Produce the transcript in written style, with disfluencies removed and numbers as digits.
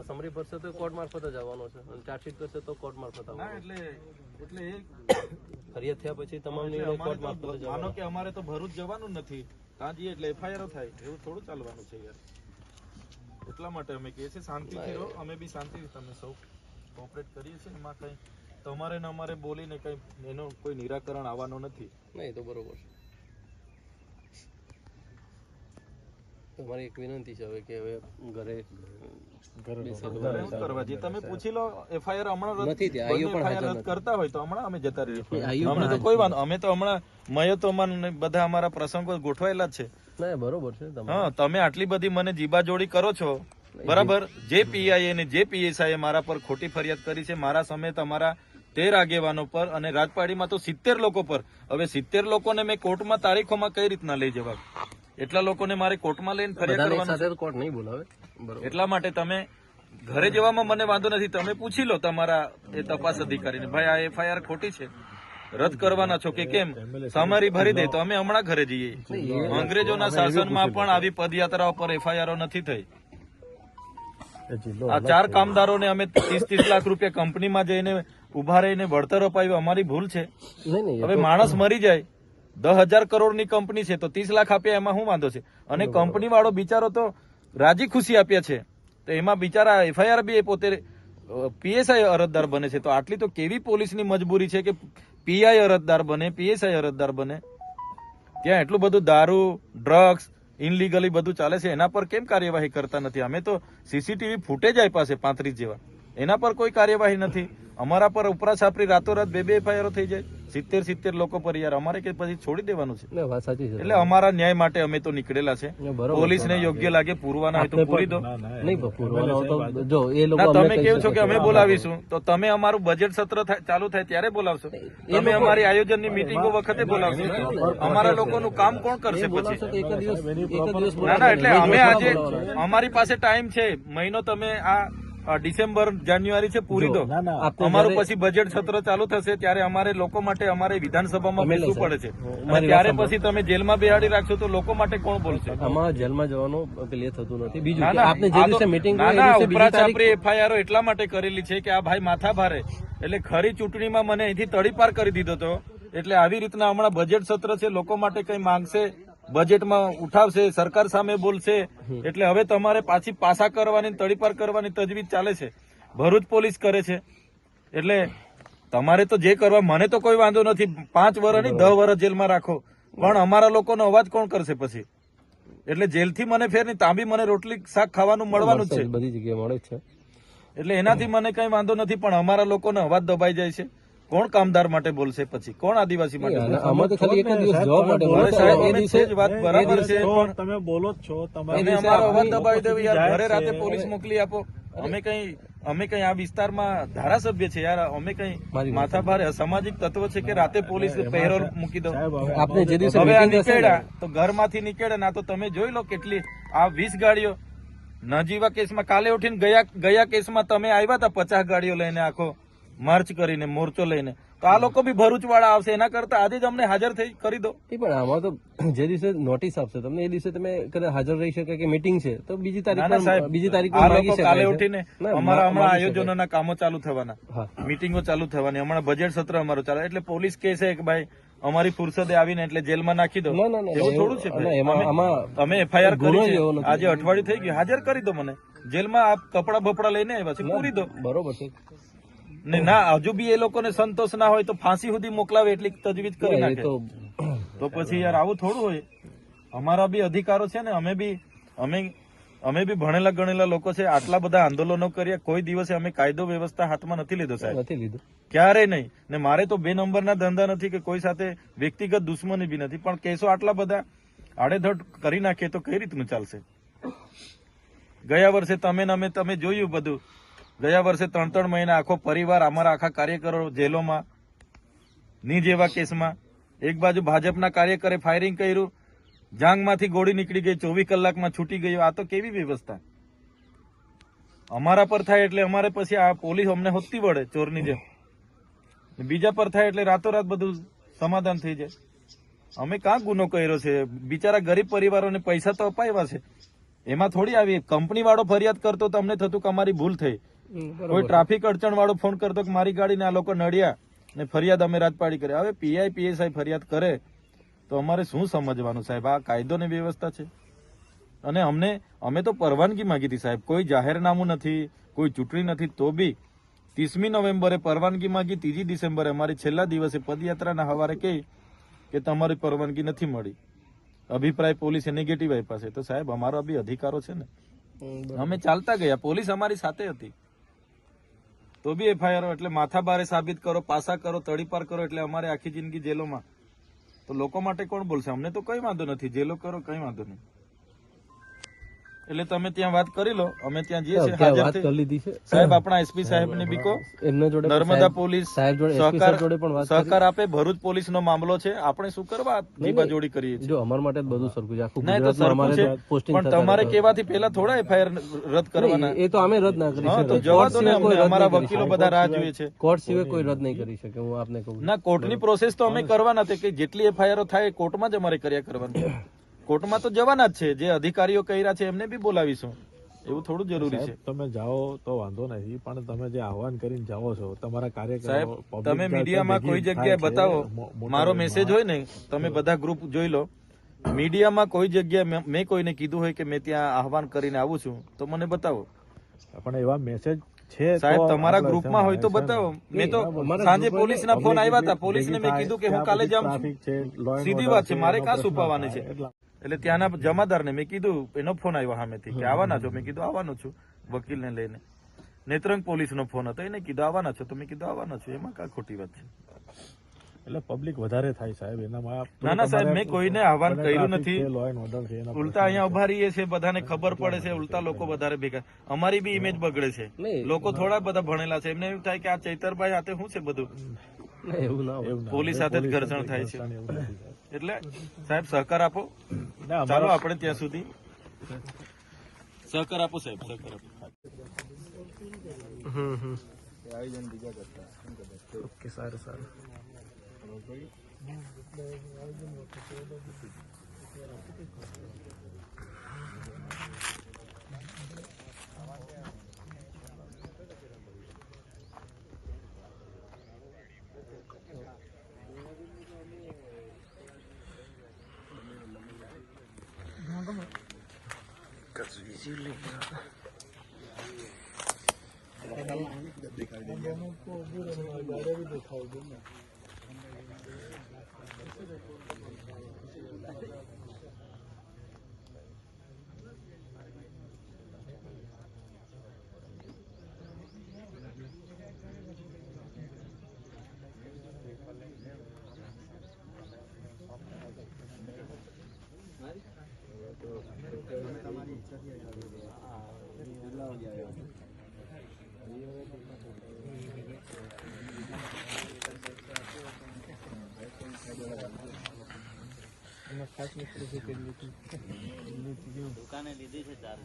Summary ભરશે તો court મારફત જ આવવાનો છે અને ચાર્જશીટ કરશે તો કોર્ટ મારફત આવવાનો. એટલે ફરિયાદ થયા પછી તમામ નિર્ણય કોર્ટ મારફત જ માનો આવવાનો. કે અમારે તો ભરૂચ જવાનું નથી, ત્યાં જઈએ એટલે એફઆઈઆર થાય, એવું થોડું ચાલવાનું છે યાર. એટલા માટે અમે કહીએ છીએ શાંતિથી રહો, અમે બી શાંતિથી તમે સૌ કોઓપરેટ કરીએ છીએ. એમાં કઈ તમારે ને અમારે બોલીને કઈ એનો કોઈ નિરાકરણ આવવાનો નથી. નહીં તો બરોબર છે. તમારી એક વિનંતી છે હવે કે હવે ઘરે કરવા જે તમે પૂછી લો, એફઆઈઆર હમણાં નથી ત્યાં, આઈઓ પણ હાજર રદ નથી. કરતા હોય તો હમણાં અમે જતા રહીએ. આઈઓ અમે તો કોઈ વાંધો, અમે તો હમણાં મયતોમાં ને બધા અમારા પ્રસંગો ગોઠવાયેલા જ છે. ના બરોબર છે. હા, તમે આટલી બધી મને જીબાજોડી કરો છો, બરાબર. જે પીઆઈ ને જે પીએસઆઈ મારા પર ખોટી ફરિયાદ કરી છે, મારા સમેત અમારા 13 આગેવાનો પર અને રાજપાડીમાં તો 70 લોકો પર. હવે 70 લોકોને મેં કોર્ટમાં તારીખોમાં કઈ રીતના લઈ જવા? એટલા લોકોને મારે કોર્ટમાં લઈને ફરિયાદ કરવાની. કોર્ટ નહીં બોલાવે. એટલા માટે તમે ઘરે જવામાં મને વાંધો નથી, તમે પૂછી લો તમારા એ તપાસ અધિકારીને, ભાઈ આ એફઆઈઆર ખોટી છે, રદ કરવાના છો કે કેમ? સમારી ભરી દે તો અમે હમણાં ઘરે જઈએ. અંગ્રેજોના શાસનમાં પણ આવી પદયાત્રાઓ પર એફઆઈઆર નથી થઈ. આ 4 કામદારોને અમે 30 લાખ રૂપિયા કંપનીમાં જઈને ઉભા રહીને વળતર અપાવ્યું, અમારી ભૂલ છે. હવે માણસ મરી જાય, 10,000 કરોડની કંપની છે તો 30 લાખ આપ્યા, એમાં શું વાંધો છે? અને કંપની વાળો બિચારો તો રાજી ખુશી આપ્યા છે, તો એમાં બિચારા એફઆઈઆર બી પોતે પીએસઆઈ અરજદાર બને છે. તો આટલી તો કેવી પોલીસની મજબૂરી છે કે પીઆઈ અરજદાર બને, પીએસઆઈ અરજદાર બને? ત્યાં એટલું બધું દારૂ, ડ્રગ્સ, ઇનલીગલી બધું ચાલે છે, એના પર કેમ કાર્યવાહી કરતા નથી? અમે તો સીસીટીવી ફૂટેજ આપ્યા છે 35 જેવા, એના પર કોઈ કાર્યવાહી નથી. અમારા પર ઉપરા છાપરી રાતોરાત 2 એફઆઈઆર થઈ જાય 70 લોકો પર. યાર અમારે કે પછી છોડી દેવાનું છે? એટલે અમારા ન્યાય માટે અમે તો નીકળેલા છે. પોલીસને યોગ્ય લાગે પૂરવાના હોય તો પૂરી દો. તમે કેવું છો કે અમે બોલાવીશું, તો તમે અમારું બજેટ સત્ર ચાલુ થાય ત્યારે બોલાવશો? તમે અમારી આયોજનની મીટિંગો વખતે બોલાવશો? અમારા લોકોનું કામ કોણ કરશે પછી? ના, એટલે અમે આજે અમારી પાસે ટાઈમ છે, મહિનો. તમે આ ડિસેમ્બર જાન્યુઆરી છે, પૂરી દો. અમારું પછી બજેટ સત્ર ચાલુ થશે ત્યારે અમારે લોકો માટે અમારે વિધાનસભામાં બેસવું પડે છે, અને ત્યારે પછી તમે જેલમાં બેહાડી રાખશો તો લોકો માટે કોણ બોલશે? આમાં જેલમાં જવાનું પેલે થતું નથી. બીજું કે આપને જે દિવસે મીટિંગ ઉપરાછાપરી એફઆઈઆર એટલા માટે કરેલી છે કે આ ભાઈ માથા ભારે, એટલે ખરી ચૂંટણીમાં મને અહીંથી તડીપાર કરી દીધો હતો. એટલે આવી રીતના હમણાં બજેટ સત્ર છે, લોકો માટે કઈ માંગશે, બજેટમાં ઉઠાવશે, સરકાર સામે બોલશે, એટલે હવે તમારે પાછી પાસા કરવાની, તડીપાર કરવાની તજવીજ ચાલે છે. ભરૂચ પોલીસ કરે છે. એટલે તમારે તો જે કરવા, મને તો કોઈ વાંધો નથી. 5 વર્ષ નહીં 10 વર્ષ જેલમાં રાખો, પણ અમારા લોકોનો અવાજ કોણ કરશે પછી? એટલે જેલથી મને ફેર નહીં, ત્યાં બી મને રોટલી શાક ખાવાનું મળવાનું જ છે, બધી જગ્યાએ મળે છે. એટલે એનાથી મને કઈ વાંધો નથી, પણ અમારા લોકોનો અવાજ દબાઈ જાય છે. કોણ કામદાર માટે બોલશે પછી? કોણ આદિવાસી માટે? તમે બોલો જ છો, તમે અમારો અવાજ દબાવી દો યાર. ઘરે રાતે પોલીસ મોકલી આપો. અમે કઈ આ વિસ્તારમાં ધારાસભ્ય છે યાર, અમે કઈ માથાભારે અસામાજિક તત્વ છે કે રાતે પોલીસ પહેરો મૂકી દો? હવે આ નીકળ્યા તો ઘરમાંથી નીકળે ના, તો તમે જોઈ લો કેટલી આ 20 ગાડીઓ નજીવા કેસમાં કાલે ઉઠીને ગયા કેસમાં તમે આવ્યા હતા 50 ગાડીઓ લઈને, આખો માર્ચ કરીને, મોરચો લઈને. તો આ લોકો બી ભરૂચ વાળા આવશે, એના કરતા આજે જ અમને હાજર થઈ કરી દો. પણ આમાં તો જે દિવસે નોટિસ આપશે તમને એ દિવસે તમે કદાચ હાજર રહી શકે કે મીટિંગ છે તો બીજી તારીખ આ લોકો કાલે ઉઠીને અમારા હમણાં આયોજનોના કામો ચાલુ થવાના, મીટિંગો ચાલુ થવાની, હમણાં બજેટ સત્ર અમારું ચાલે, એટલે પોલીસ કહે છે કે ભાઈ અમારી ફુરસદે આવીને એટલે જેલમાં નાખી દો. એવું થોડું છે? અમે એફઆઈઆર કરી છે, આજે અઠવાડિયું થઈ ગયું, હાજર કરી દો મને જેલમાં. આપ કપડા બપડા લઈને આવ્યા છે, પૂરી દો. બરોબર છે ને ના, હજુ બી એ લોકોને સંતોષ ના હોય તો ફાંસી સુધી મોકલાવે એટલી તજવીજ કરી નાખે. તો પછી યાર આવું થોડું હોય? અમારા બી અધિકારો છે ને, અમે બી ભણેલા ગણેલા લોકો છે. આટલા બધા આંદોલનો કર્યા, કોઈ દિવસે અમે કાયદો વ્યવસ્થા હાથમાં નથી લીધો સાહેબ, નથી લીધો ક્યારેય નહીં. ને મારે તો 2 નંબરના ધંધા નથી કે કોઈ સાથે વ્યક્તિગત દુશ્મની બી નથી, પણ કેસો આટલા બધા આડેધડ કરી નાખીએ તો કઈ રીતનું ચાલશે? ગયા વર્ષે તમે જોયું બધું. ગયા વર્ષે 3 મહિના આખો પરિવાર, અમારા આખા કાર્યકરો જેલોમાં, ની જેવા કેસમાં. એક બાજુ ભાજપના કાર્યકરે ફાયરિંગ કર્યું, જાંગમાંથી ગોળી નીકળી ગઈ, 24 કલાકમાં છૂટી ગયો. આ તો કેવી વ્યવસ્થા? અમારા પર થાય એટલે અમારે પછી આ પોલીસ અમને હોતી વળે ચોરની જેમ, બીજા પર થાય એટલે રાતોરાત બધું સમાધાન થઈ જાય. અમે કાં ગુનો કર્યો છે? બિચારા ગરીબ પરિવારોને પૈસા તો અપાવ્યા છે, એમાં થોડી આવી કંપની વાળો ફરિયાદ કરતો તો અમને થતું કે અમારી ભૂલ થઈ. કોઈ ટ્રાફિક અડચણ વાળો ફોન કરતો કે મારી ગાડીને આ લોકો નડ્યા ને ફરિયાદ અમે રાજપાડી કરે. હવે પીઆઈ પીએસઆઈ ફરિયાદ કરે તો અમારે શું સમજવાનું સાહેબ? આ કાયદો ને વ્યવસ્થા છે. અને અમે તો પરવાનગી માંગી હતી સાહેબ, કોઈ જાહેરનામું નથી, કોઈ ચૂંટણી નથી, તો બી 30મી નવેમ્બરે પરવાનગી માંગી, 3જી ડિસેમ્બરે અમારી છેલ્લા દિવસે પદયાત્રાના હવારે કહી કે તમારી પરવાનગી નથી મળી. અભિપ્રાય પોલીસે નેગેટિવ આપ્યા છે. તો સાહેબ અમારો બી અધિકારો છે ને, અમે ચાલતા ગયા, પોલીસ અમારી સાથે હતી, તો બી એફઆઈઆર એટલે માથાભારે સાબિત કરો, પાસા કરો, તડીપાર કરો એટલે અમારે આખી જિંદગી જેલોમાં. તો લોકો માટે કોણ બોલશે? અમને તો કઈ વાંધો નથી, જેલો કરો કઈ વાંધો નહીં. એટલે તમે ત્યાં વાત કરી લો, અમે ત્યાં જઈએ છીએ હાજર થઈ. સાહેબ આપણા એસપી સાહેબ ને બીકો એમના જોડે નર્મદા પોલીસ સાહેબ જોડે SP સાહેબ જોડે પણ વાત સહકાર આપે. ભરૂચ પોલીસ નો મામલો છે, આપણે શું કરવા જીબા જોડી કરીએ છીએ? જો અમારા માટે જ બધું સરખું છે, આખું નહીં તો ગુજરાતમાં સરખું છે, અમારે પોસ્ટિંગ પણ તમારે કેવાથી પહેલા થોડા એફઆઈઆર રદ કરવાના. એ તો અમે રદ ના કરી હા, તો શકીએ. જવા દો ને, અમને અમારા વકીલો બધા રાહ જોઈએ છે. કોર્ટ સિવાય કોઈ રદ નહીં કરી શકે, હું આપને કહું. ના, કોર્ટની પ્રોસેસ તો અમે કરવાના છે કે જેટલી એફઆઈઆર થાય કોર્ટમાં જ અમારે કર્યા કરવાની. કોર્ટમાં તો જવાના જ છે, જે અધિકારીઓ કર્યા છે એમને બી બોલાવીશું. એવું થોડું જરૂરી છે? તમે જાઓ તો વાંધો નથી, પણ તમે જે આહવાન કરીને જાઓ છો તમારા કાર્યકરો, સાહેબ તમે મીડિયામાં કોઈ જગ્યાએ બતાવો, મારો મેસેજ હોય ને, તમે બધા ગ્રુપ જોઈ લો, મીડિયામાં કોઈ જગ્યાએ મેં કોઈને કીધું હોય કે મેં ત્યાં આહવાન કરીને આવું છું તો મને બતાવો. પણ એવા મેસેજ છે સાહેબ તમારા ગ્રુપમાં હોય તો બતાવો. મેં તો સાંજે પોલીસના ફોન આવ્યા હતા, પોલીસને મેં કીધું કે હું કાલે જાઉં છું. સીધી વાત છે, મારે ક્યાં છુપાવવાની છે? એટલે ત્યાંના જમાદારને મેં કીધું, એનો ફોન આવ્યો સામેથી કે આવવાના છો? મેં કીધું આવવાનો છું વકીલને લઈને. નેત્રંગ પોલીસનો ફોન હતો, એને કીધું આવવાના છો? તો મેં કીધું આવવાનો છું. એમાં કાંઈ ખોટી વાત છે? એટલે પબ્લિક વધારે થાય સાહેબ એનામાં. ના ના સાહેબ, મેં કોઈને આહવાન કર્યું નથી. લો એન્ડ ઓર્ડર છે, ઉલટા અહીંયા ઉભા રહીએ છે, બધાને ખબર પડે છે, ઉલટા લોકો વધારે ભેગા, અમારી બી ઇમેજ બગડે છે. લોકો થોડા બધા ભણેલા છે, એમને એવું થાય કે આ ચૈતરભાઈ હાથે શું છે બધું, એવું ના હોય. પોલીસ સાથે જ ઘર્ષણ થાય છે. એટલે સાહેબ સહકાર આપો, ચાલો આપણે ત્યાં સુધી સહકાર આપો સાહેબ, સહકાર આપો. ઓકે, સારું સારું. દુકાને લીધી છે 4